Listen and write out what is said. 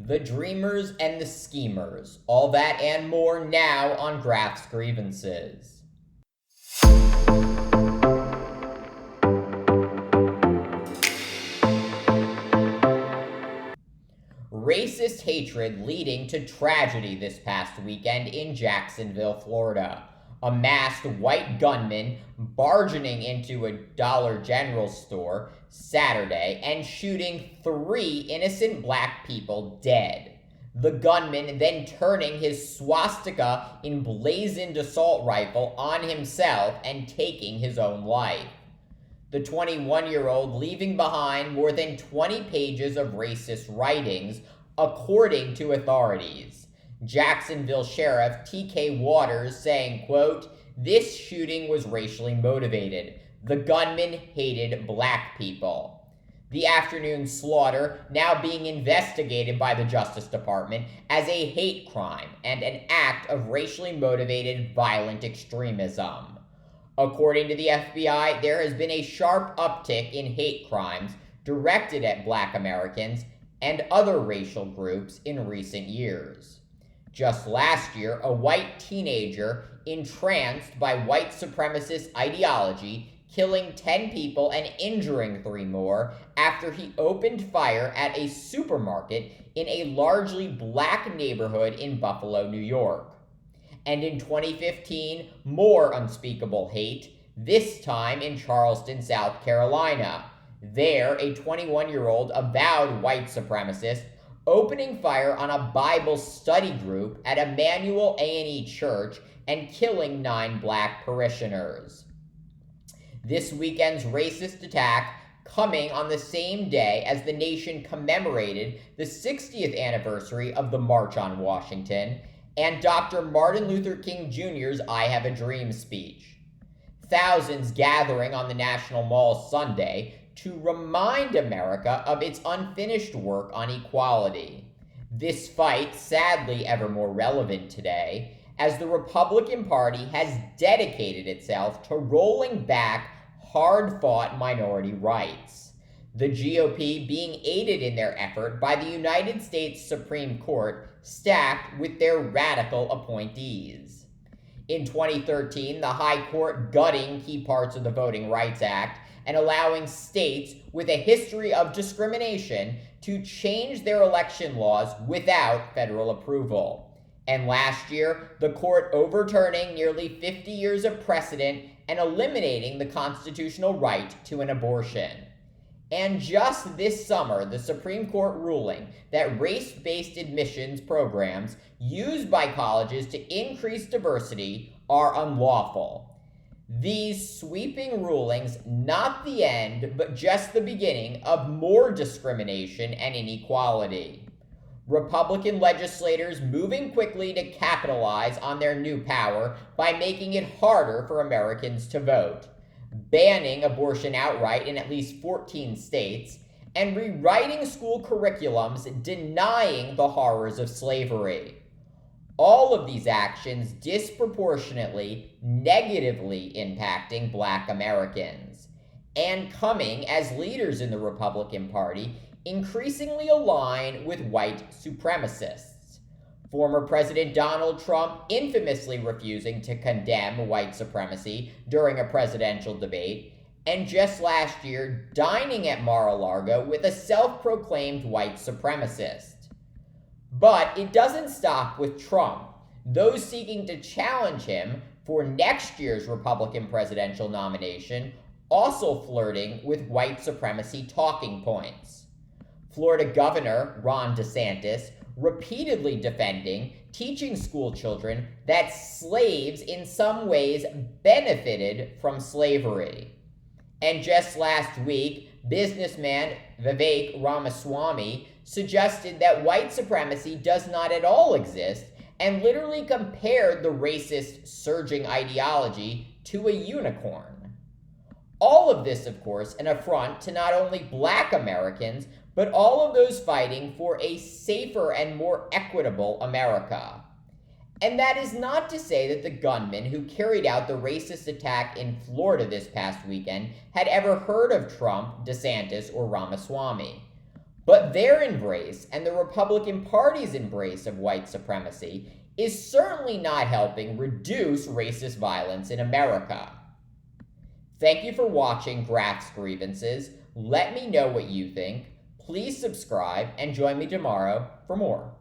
the dreamers and the schemers. All that and more now on Graph's Grievances. Racist hatred leading to tragedy this past weekend in Jacksonville, Florida. A masked white gunman barging into a Dollar General store Saturday and shooting 3 innocent black people dead. The gunman then turning his swastika emblazoned assault rifle on himself and taking his own life. The 21-year-old leaving behind more than 20 pages of racist writings, according to authorities. Jacksonville Sheriff T.K. Waters saying, quote, "This shooting was racially motivated. The gunman hated black people." The afternoon slaughter now being investigated by the Justice Department as a hate crime and an act of racially motivated violent extremism. According to the FBI, there has been a sharp uptick in hate crimes directed at black Americans and other racial groups in recent years. Just last year, a white teenager entranced by white supremacist ideology, killing 10 people and injuring 3 more after he opened fire at a supermarket in a largely black neighborhood in Buffalo, New York. And in 2015, more unspeakable hate, this time in Charleston, South Carolina. There, a 21-year-old avowed white supremacist opening fire on a Bible study group at Emmanuel A&E Church and killing 9 black parishioners. This weekend's racist attack coming on the same day as the nation commemorated the 60th anniversary of the March on Washington and Dr. Martin Luther King Jr.'s I Have a Dream speech. Thousands gathering on the National Mall Sunday to remind America of its unfinished work on equality. This fight, sadly ever more relevant today, as the Republican Party has dedicated itself to rolling back hard-fought minority rights. The GOP being aided in their effort by the United States Supreme Court, stacked with their radical appointees. In 2013, the High Court gutting key parts of the Voting Rights Act and allowing states with a history of discrimination to change their election laws without federal approval. And last year, the court overturning nearly 50 years of precedent and eliminating the constitutional right to an abortion. And just this summer, the Supreme Court ruling that race-based admissions programs used by colleges to increase diversity are unlawful. These sweeping rulings, not the end, but just the beginning of more discrimination and inequality. Republican legislators moving quickly to capitalize on their new power by making it harder for Americans to vote, banning abortion outright in at least 14 states, and rewriting school curriculums denying the horrors of slavery. All of these actions disproportionately, negatively impacting black Americans, and coming as leaders in the Republican Party increasingly align with white supremacists. Former President Donald Trump infamously refusing to condemn white supremacy during a presidential debate, and just last year dining at Mar-a-Lago with a self-proclaimed white supremacist. But it doesn't stop with Trump. Those seeking to challenge him for next year's Republican presidential nomination also flirting with white supremacy talking points. Florida Governor Ron DeSantis repeatedly defending teaching school children that slaves in some ways benefited from slavery. And just last week, businessman Vivek Ramaswamy suggested that white supremacy does not at all exist and literally compared the racist surging ideology to a unicorn. All of this, of course, an affront to not only black Americans, but all of those fighting for a safer and more equitable America. And that is not to say that the gunman who carried out the racist attack in Florida this past weekend had ever heard of Trump, DeSantis, or Ramaswamy. But their embrace and the Republican Party's embrace of white supremacy is certainly not helping reduce racist violence in America. Thank you for watching Graf's Grievances. Let me know what you think. Please subscribe and join me tomorrow for more.